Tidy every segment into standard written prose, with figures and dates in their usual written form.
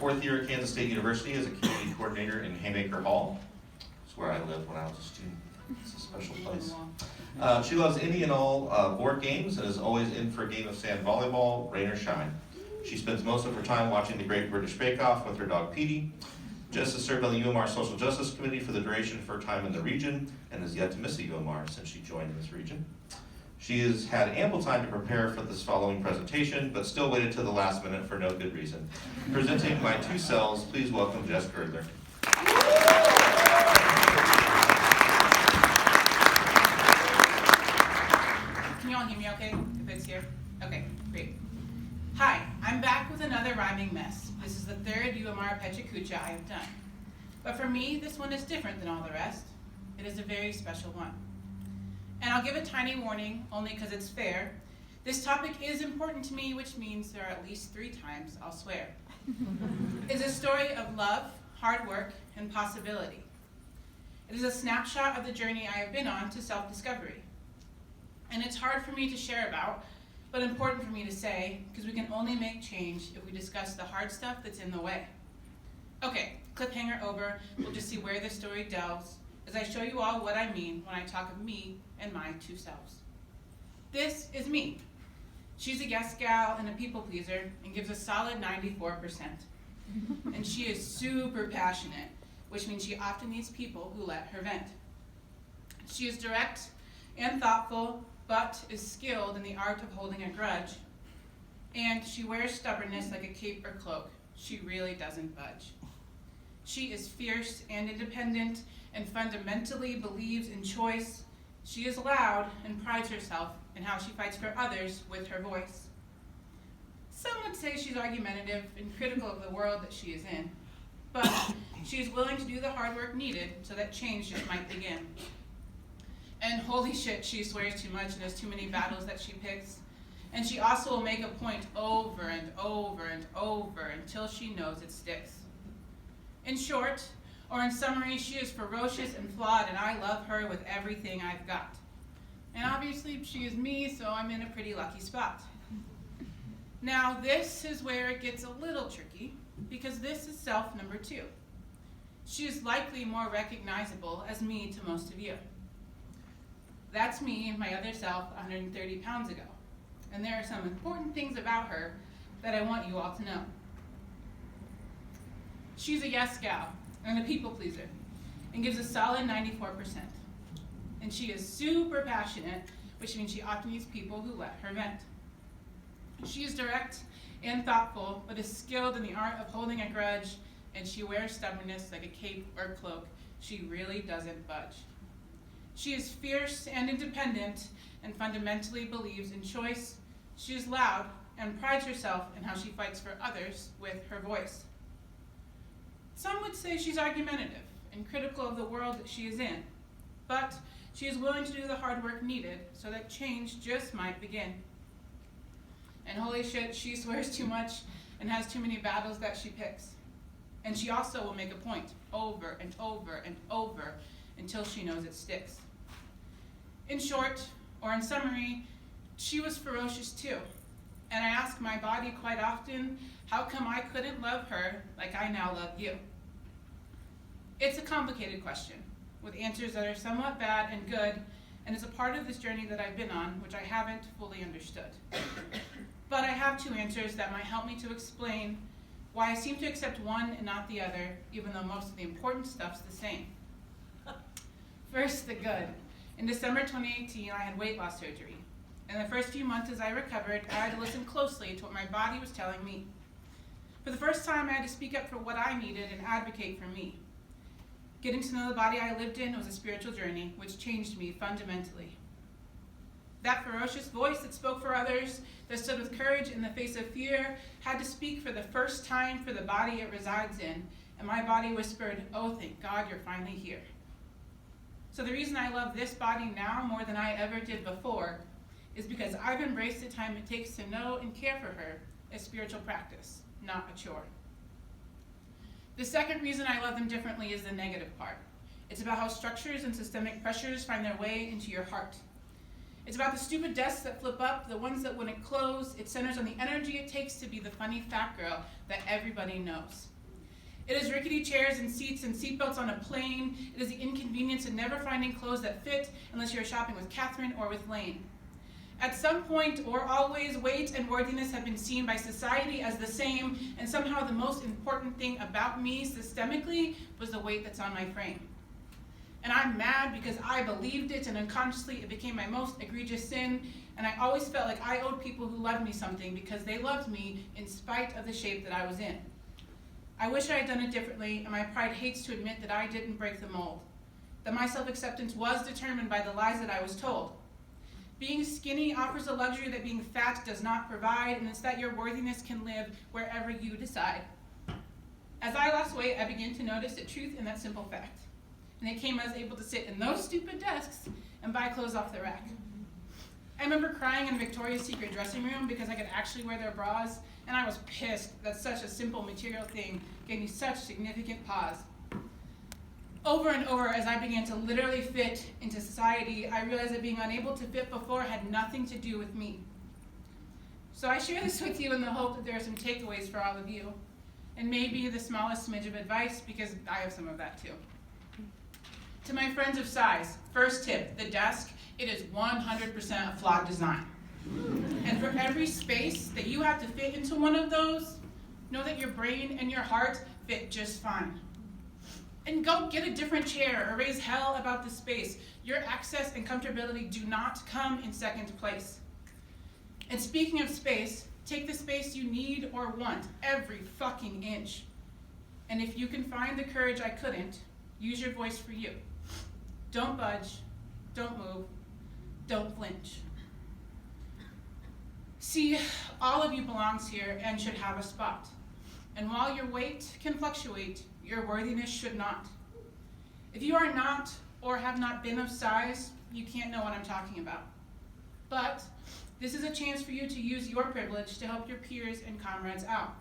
4th year at Kansas State University as a community coordinator in Haymaker Hall. It's where I lived when I was a student. It's a special place. She loves any and all board games and is always in for a game of sand volleyball, rain or shine. She spends most of her time watching the Great British Bake Off with her dog Petey. Jess has served on the UMR Social Justice Committee for the duration of her time in the region and has yet to miss a UMR since she joined this region. She has had ample time to prepare for this following presentation, but still waited till the last minute for no good reason. Presenting my two selves, please welcome Jess Girdler. Can you all hear me okay, if it's here? Okay, great. Hi, I'm back with another rhyming mess. This is the 3rd UMR Pecha Kucha I have done. But for me, this one is different than all the rest. It is a very special one. And I'll give a tiny warning, only because it's fair. This topic is important to me, which means there are at least 3 times I'll swear. It's a story of love, hard work, and possibility. It is a snapshot of the journey I have been on to self-discovery. And it's hard for me to share about, but important for me to say, because we can only make change if we discuss the hard stuff that's in the way. Okay, cliffhanger over. We'll just see where this story delves as I show you all what I mean when I talk of me and my two selves. This is me. She's a yes gal and a people pleaser and gives a solid 94%. And she is super passionate, which means she often needs people who let her vent. She is direct and thoughtful, but is skilled in the art of holding a grudge. And she wears stubbornness like a cape or cloak. She really doesn't budge. She is fierce and independent and fundamentally believes in choice. She is loud and prides herself in how she fights for others with her voice. Some would say she's argumentative and critical of the world that she is in, but she is willing to do the hard work needed so that change just might begin. And holy shit, she swears too much and has too many battles that she picks. And she also will make a point over and over and over until she knows it sticks. In short, or in summary, she is ferocious and flawed, and I love her with everything I've got. And obviously, she is me, so I'm in a pretty lucky spot. Now, this is where it gets a little tricky, because this is self number 2. She is likely more recognizable as me to most of you. That's me and my other self 130 pounds ago. And there are some important things about her that I want you all to know. She's a yes gal and a people pleaser and gives a solid 94%. And she is super passionate, which means she often needs people who let her vent. She is direct and thoughtful, but is skilled in the art of holding a grudge, and she wears stubbornness like a cape or cloak. She really doesn't budge. She is fierce and independent and fundamentally believes in choice. She is loud and prides herself in how she fights for others with her voice. Some would say she's argumentative and critical of the world that she is in, but she is willing to do the hard work needed so that change just might begin. And holy shit, she swears too much and has too many battles that she picks. And she also will make a point over and over and over until she knows it sticks. In short, or in summary, she was ferocious too. And I ask my body quite often, how come I couldn't love her like I now love you? It's a complicated question, with answers that are somewhat bad and good, and it's a part of this journey that I've been on, which I haven't fully understood. But I have 2 answers that might help me to explain why I seem to accept one and not the other, even though most of the important stuff's the same. First, the good. In December 2018, I had weight loss surgery. In the first few months as I recovered, I had to listen closely to what my body was telling me. For the first time, I had to speak up for what I needed and advocate for me. Getting to know the body I lived in was a spiritual journey, which changed me fundamentally. That ferocious voice that spoke for others, that stood with courage in the face of fear, had to speak for the first time for the body it resides in, and my body whispered, "Oh, thank God you're finally here." So the reason I love this body now more than I ever did before is because I've embraced the time it takes to know and care for her as spiritual practice, not a chore. The second reason I love them differently is the negative part. It's about how structures and systemic pressures find their way into your heart. It's about the stupid desks that flip up, the ones that wouldn't close. It centers on the energy it takes to be the funny fat girl that everybody knows. It is rickety chairs and seats and seatbelts on a plane. It is the inconvenience of never finding clothes that fit unless you're shopping with Catherine or with Lane. At some point or always, weight and worthiness have been seen by society as the same, and somehow the most important thing about me systemically was the weight that's on my frame. And I'm mad because I believed it, and unconsciously it became my most egregious sin, and I always felt like I owed people who loved me something because they loved me in spite of the shape that I was in. I wish I had done it differently, and my pride hates to admit that I didn't break the mold, that my self-acceptance was determined by the lies that I was told. Being skinny offers a luxury that being fat does not provide, and it's that your worthiness can live wherever you decide. As I lost weight, I began to notice the truth in that simple fact. And it came as I was able to sit in those stupid desks and buy clothes off the rack. I remember crying in Victoria's Secret dressing room because I could actually wear their bras, and I was pissed that such a simple material thing gave me such significant pause. Over and over, as I began to literally fit into society, I realized that being unable to fit before had nothing to do with me. So I share this with you in the hope that there are some takeaways for all of you, and maybe the smallest smidge of advice, because I have some of that too. To my friends of size, first tip, the desk, it is 100% a flawed design. And for every space that you have to fit into one of those, know that your brain and your heart fit just fine. And go get a different chair or raise hell about the space. Your access and comfortability do not come in second place. And speaking of space, take the space you need or want, every fucking inch. And if you can find the courage I couldn't, use your voice for you. Don't budge, don't move, don't flinch. See, all of you belongs here and should have a spot. And while your weight can fluctuate, your worthiness should not. If you are not or have not been of size, you can't know what I'm talking about. But this is a chance for you to use your privilege to help your peers and comrades out.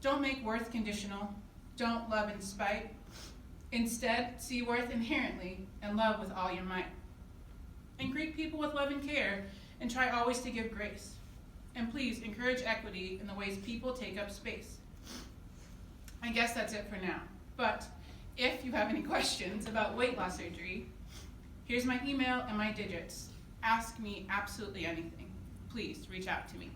Don't make worth conditional. Don't love in spite. Instead, see worth inherently and love with all your might. And greet people with love and care, and try always to give grace. And please encourage equity in the ways people take up space. I guess that's it for now. But if you have any questions about weight loss surgery, here's my email and my digits. Ask me absolutely anything. Please reach out to me.